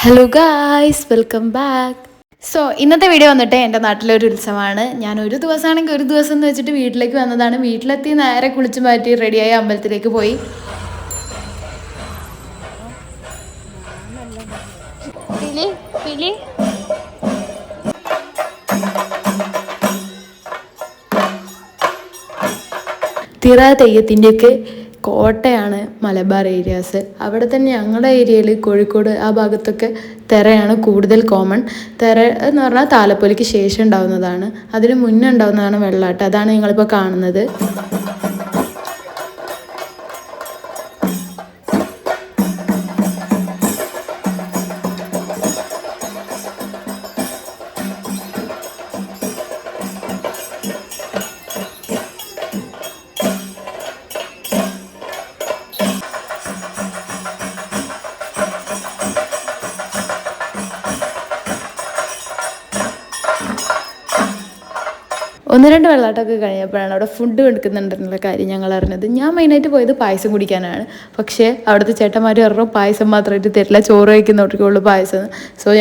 Hello guys, welcome back. ഇന്നത്തെ video വന്നിട്ട് എൻ്റെ നാട്ടിലൊരു ഉത്സവമാണ്. ഞാൻ ഒരു ദിവസമാണെങ്കിൽ ഒരു ദിവസം എന്ന് വെച്ചിട്ട് വീട്ടിലേക്ക് വന്നതാണ്. വീട്ടിലെത്തി നേരെ കുളിച്ച് മാറ്റി റെഡിയായി അമ്പലത്തിലേക്ക് പോയി. തിറ തെയ്യത്തിൻ്റെയൊക്കെ കോട്ടയാണ് മലബാർ ഏരിയാസ്. അവിടെ തന്നെ ഞങ്ങളുടെ ഏരിയയിൽ കോഴിക്കോട് ആ ഭാഗത്തൊക്കെ തിറയാണ് കൂടുതൽ കോമൺ. തിറ എന്ന് പറഞ്ഞാൽ താലപ്പൊലിക്ക് ശേഷം ഉണ്ടാവുന്നതാണ്. അതിന് മുന്നേ ഉണ്ടാവുന്നതാണ് വെള്ളാട്ട്. അതാണ് നിങ്ങളിപ്പോൾ കാണുന്നത്. ഒന്ന് രണ്ട് വെള്ളാട്ടമൊക്കെ കഴിഞ്ഞപ്പോഴാണ് അവിടെ ഫുഡ് കൊടുക്കുന്നുണ്ടെന്നുള്ള കാര്യം ഞങ്ങൾ അറിഞ്ഞത്. ഞാൻ മെയിനായിട്ട് പോയത് പായസം കുടിക്കാനാണ്. പക്ഷേ അവിടുത്തെ ചേട്ടന്മാർ പറഞ്ഞു പായസം മാത്രമായിട്ട് തരില്ല, ചോറ് കഴിക്കുന്നവർക്കേ ഉള്ളൂ പായസം.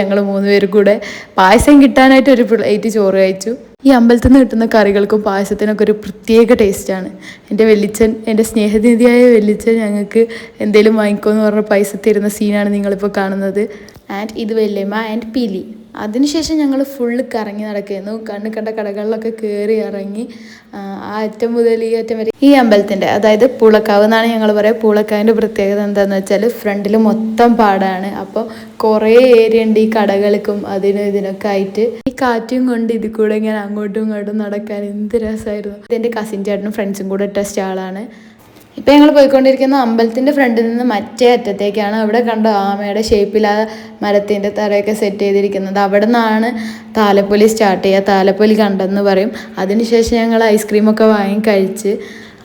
ഞങ്ങൾ 3 പേരും കൂടെ പായസം കിട്ടാനായിട്ട് ഒരു പ്ലേറ്റ് ചോറ് കഴിച്ചു. ഈ അമ്പലത്തിൽ നിന്ന് കിട്ടുന്ന കറികൾക്കും പായസത്തിനൊക്കെ ഒരു പ്രത്യേക ടേസ്റ്റാണ്. എൻ്റെ വെല്ലിച്ചൻ, എൻ്റെ സ്നേഹനിധിയായ വെല്ലിച്ചൻ ഞങ്ങൾക്ക് എന്തെങ്കിലും വാങ്ങിക്കുമെന്ന് പറഞ്ഞ പൈസ തരുന്ന സീനാണ് നിങ്ങളിപ്പോൾ കാണുന്നത്. ആൻഡ് ഇത് വല്യമ്മ ആൻഡ് പീലി. അതിനുശേഷം ഞങ്ങൾ ഫുള്ള് കറങ്ങി നടക്കുകയായിരുന്നു. കണ്ണ് കണ്ട കടകളിലൊക്കെ കയറി ഇറങ്ങി ആ അറ്റം മുതൽ ഈ അറ്റം വരെ. ഈ അമ്പലത്തിൻ്റെ, അതായത് പൂളക്കാവ് എന്നാണ് ഞങ്ങൾ പറയുക. പൂളക്കാവിൻ്റെ പ്രത്യേകത എന്താണെന്ന് വെച്ചാൽ ഫ്രണ്ടിൽ മൊത്തം പാടാണ്. അപ്പോൾ കുറേ ഏരിയ ഉണ്ട് ഈ കടകൾക്കും അതിനും ഇതിനൊക്കെ ആയിട്ട്. ഈ കാറ്റും കൊണ്ട് ഇതിൽ കൂടെ ഇങ്ങനെ അങ്ങോട്ടും ഇങ്ങോട്ടും നടക്കാൻ എന്ത് രസമായിരുന്നു. ഇതെൻ്റെ കസിൻ ചേട്ടനും ഫ്രണ്ട്സും കൂടെ ഇട്ട സ്റ്റാളാണ്. ഇപ്പം ഞങ്ങൾ പോയിക്കൊണ്ടിരിക്കുന്ന അമ്പലത്തിൻ്റെ ഫ്രണ്ടിൽ നിന്ന് മറ്റേ അറ്റത്തേക്കാണ്. അവിടെ കണ്ട ആമയുടെ ഷേപ്പിൽ ആ മരത്തിൻ്റെ തറയൊക്കെ സെറ്റ് ചെയ്തിരിക്കുന്നത്. അവിടെ നിന്നാണ് താലപ്പൊലി സ്റ്റാർട്ട് ചെയ്യുക. താലപ്പൊലി കണ്ടെന്ന് പറയും. അതിനുശേഷം ഞങ്ങൾ ഐസ്ക്രീമൊക്കെ വാങ്ങി കഴിച്ച്,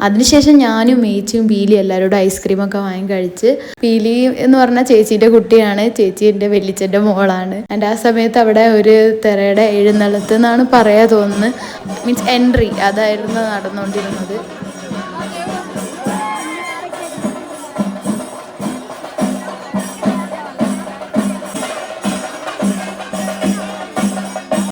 അതിനുശേഷം ഞാനും മേച്ചിയും പീലി എല്ലാവരോടും ഐസ്ക്രീമൊക്കെ വാങ്ങി കഴിച്ച്. പീലി എന്ന് പറഞ്ഞാൽ ചേച്ചീൻ്റെ കുട്ടിയാണ്. ചേച്ചി എൻ്റെ വെല്ലിച്ചൻ്റെ മോളാണ്. എൻ്റെ ആ സമയത്ത് അവിടെ ഒരു തിറയുടെ എഴുന്നള്ളത്ത് എന്നാണ് പറയാൻ തോന്നുന്നത്. മീൻസ് എൻട്രി അതായിരുന്നു നടന്നുകൊണ്ടിരുന്നത്.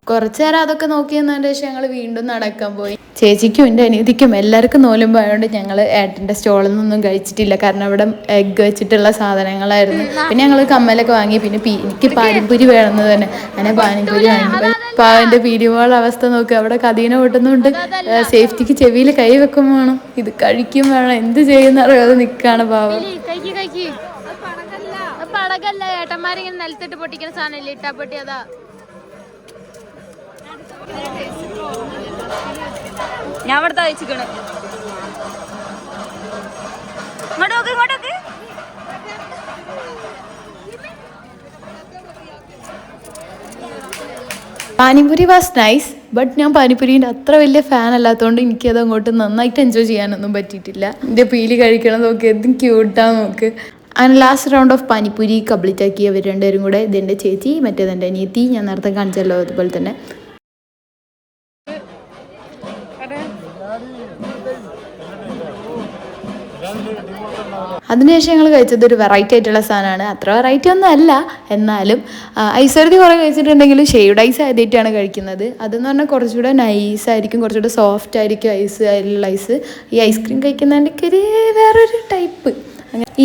കുറച്ചു നേരം അതൊക്കെ നോക്കിയെന്നതിന് ശേഷം ഞങ്ങൾ വീണ്ടും നടക്കാൻ പോയി. ചേച്ചിക്കും എൻ്റെ അനിയത്തിക്കും എല്ലാവർക്കും നോലുമ്പോയതുകൊണ്ട് ഞങ്ങൾ ഏട്ടൻ്റെ സ്റ്റോളിൽ നിന്നൊന്നും കഴിച്ചിട്ടില്ല. കാരണം അവിടെ എഗ്ഗ് വെച്ചിട്ടുള്ള സാധനങ്ങളായിരുന്നു. പിന്നെ ഞങ്ങൾ കമ്മലൊക്കെ വാങ്ങി. പിന്നെ എനിക്ക് പാനിപ്പൂരി വേണമെന്ന് തന്നെ അങ്ങനെ പാനിപ്പൂരി വാങ്ങി. പാവൻ്റെ പീരിമോൾ അവസ്ഥ നോക്കുക. അവിടെ കതീന പൊട്ടുന്നുണ്ട്. സേഫ്റ്റിക്ക് ചെവിയിൽ കൈ വെക്കും വേണം, ഇത് കഴിക്കും വേണം, എന്ത് ചെയ്യുന്ന അറിയാതെ നിൽക്കുകയാണ് പാവം. ഏട്ടന്മാരിങ്ങനെ നിലത്തിട്ട് പൊട്ടിക്കുന്ന സാധനം ഇട്ടാ പൊട്ടി. അതാ ഞാൻ അവിടെ തയ്ച്ചിക്കണ്. ഇങ്ങോട്ടോക്ക് പാനിപൂരി വാസ് നൈസ്. ബട്ട് ഞാൻ പാനിപ്പൂരീൻ്റെ അത്ര വലിയ ഫാൻ അല്ലാത്തതുകൊണ്ട് എനിക്കത് അങ്ങോട്ട് നന്നായിട്ട് എൻജോയ് ചെയ്യാനൊന്നും പറ്റിയിട്ടില്ല. എൻ്റെ പീലി കഴിക്കണം നോക്ക്, എന്തും ക്യൂട്ടാ നോക്ക്. അങ്ങനെ last round of panipuri complete ആക്കി അവർ രണ്ടുപേരും കൂടെ. ഇതെൻ്റെ ചേച്ചി, മറ്റേതെൻ്റെ അനിയത്തി. ഞാൻ നേരത്തെ കാണിച്ചല്ലോ അതുപോലെ തന്നെ. അതിനുശേഷം ഞങ്ങൾ കഴിച്ചത് ഒരു വെറൈറ്റി ആയിട്ടുള്ള സാധനമാണ്. അത്ര വെറൈറ്റി ഒന്നും അല്ല, എന്നാലും ഐസ്വരതി കുറേ കഴിച്ചിട്ടുണ്ടെങ്കിലും ഷെയ്ഡ് ഐസ് ആദ്യമായിട്ടാണ് കഴിക്കുന്നത്. അതെന്ന് പറഞ്ഞാൽ കുറച്ചുകൂടെ നൈസായിരിക്കും, കുറച്ചുകൂടെ സോഫ്റ്റ് ആയിരിക്കും അതിലുള്ള ഐസ്. ഈ ഐസ്ക്രീം കഴിക്കുന്നതിൻ്റെ ഒരു വേറൊരു ടൈപ്പ്.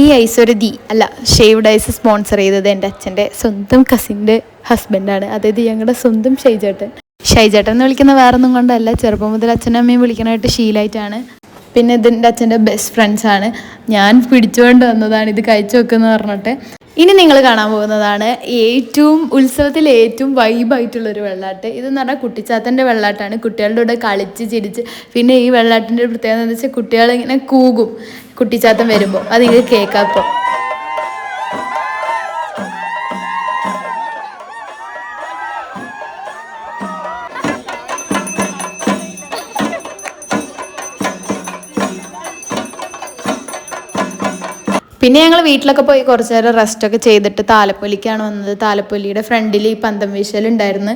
ഈ ഐസ്വരതി അല്ല, ഷെയ്ഡ് ഐസ് സ്പോൺസർ ചെയ്തത് എൻ്റെ അച്ഛൻ്റെ സ്വന്തം കസിൻ്റെ ഹസ്ബൻഡാണ്. അതായത് ഞങ്ങളുടെ സ്വന്തം ഷൈജേട്ടൻ. ഷൈജേട്ടൻ എന്ന് വിളിക്കുന്ന വേറൊന്നും കൊണ്ടല്ല, ചെറുപ്പം മുതൽ അച്ഛനും അമ്മയും വിളിക്കാനായിട്ട് ശീലമായിട്ടാണ്. പിന്നെ ഇതിൻ്റെ അച്ഛൻ്റെ ബെസ്റ്റ് ഫ്രണ്ട്സാണ്. ഞാൻ പിടിച്ചുകൊണ്ട് വന്നതാണ് ഇത് കഴിച്ചു വെക്കുന്ന പറഞ്ഞിട്ട്. ഇനി നിങ്ങൾ കാണാൻ പോകുന്നതാണ് ഉത്സവത്തിൽ ഏറ്റവും വൈബായിട്ടുള്ളൊരു വെള്ളാട്ട്. ഇതെന്ന് പറഞ്ഞാൽ കുട്ടിച്ചാത്തൻ്റെ വെള്ളാട്ടാണ്. കുട്ടികളുടെ കൂടെ കളിച്ച് ചിരിച്ച്. പിന്നെ ഈ വെള്ളാട്ടിൻ്റെ ഒരു പ്രത്യേകത എന്ന് വെച്ചാൽ കുട്ടികളിങ്ങനെ കൂകും കുട്ടിച്ചാത്തൻ വരുമ്പോൾ. അത് ഇത് കേൾക്കാം. അപ്പോൾ പിന്നെ ഞങ്ങൾ വീട്ടിലൊക്കെ പോയി കുറച്ച് നേരം റെസ്റ്റൊക്കെ ചെയ്തിട്ട് താലപ്പൊലിക്കാണ് വന്നത്. താലപ്പൊലിയുടെ ഫ്രണ്ടിൽ ഈ പന്തം വീശലുണ്ടായിരുന്നു.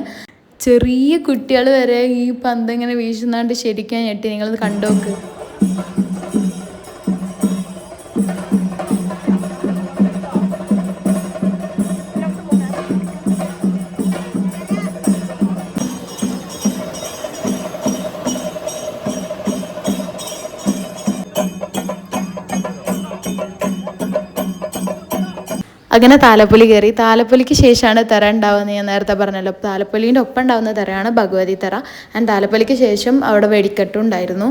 ചെറിയ കുട്ടികൾ വരെ ഈ പന്തം ഇങ്ങനെ വീശുന്നാണ്ട് ശരിക്കും ഞെട്ടി. നിങ്ങളത് കണ്ടോക്ക്. അങ്ങനെ താലപ്പൊലി കയറി. താലപ്പൊലിക്ക് ശേഷമാണ് തെറ ഉണ്ടാവുന്നത്. ഞാൻ നേരത്തെ പറഞ്ഞല്ലോ, താലപ്പൊലീൻ്റെ ഒപ്പം ഉണ്ടാവുന്ന തെറയാണ് ഭഗവതി തെറ. ആൻഡ് താലപ്പൊലിക്ക് ശേഷം അവിടെ വെടിക്കെട്ടും ഉണ്ടായിരുന്നു.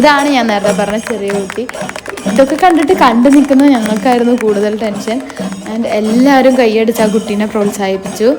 ഇതാണ് ഞാൻ നേരത്തെ പറഞ്ഞ ചെറിയ കുട്ടി. ഇതൊക്കെ കണ്ടു നിൽക്കുന്നത് ഞങ്ങൾക്കായിരുന്നു കൂടുതൽ ടെൻഷൻ. ആൻഡ് എല്ലാവരും കൈയടിച്ച് ആ കുട്ടീനെ പ്രോത്സാഹിപ്പിച്ചു.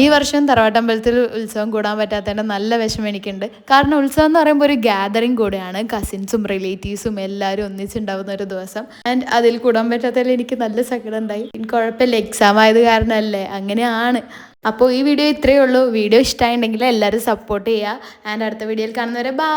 ഈ വർഷം തറവാട്ടമ്പലത്തിൽ ഉത്സവം കൂടാൻ പറ്റാത്തതിൻ്റെ നല്ല വിഷമം എനിക്കുണ്ട്. കാരണം ഉത്സവം എന്ന് പറയുമ്പോൾ ഒരു ഗ്യാതറിങ് കൂടെയാണ്. കസിൻസും റിലേറ്റീവ്സും എല്ലാവരും ഒന്നിച്ചുണ്ടാവുന്ന ഒരു ദിവസം. ആൻഡ് അതിൽ കൂടാൻ പറ്റാത്തതിൽ എനിക്ക് നല്ല സങ്കടം ഉണ്ടായി. കുഴപ്പമില്ല, എക്സാം ആയത് കാരണമല്ലേ, അങ്ങനെയാണ്. അപ്പോൾ ഈ വീഡിയോ ഇത്രയേ ഉള്ളൂ. വീഡിയോ ഇഷ്ടമായിട്ടുണ്ടെങ്കിൽ എല്ലാവരും സപ്പോർട്ട് ചെയ്യുക. ആൻഡ് അടുത്ത വീഡിയോയിൽ കാണുന്നവരെ ബൈ.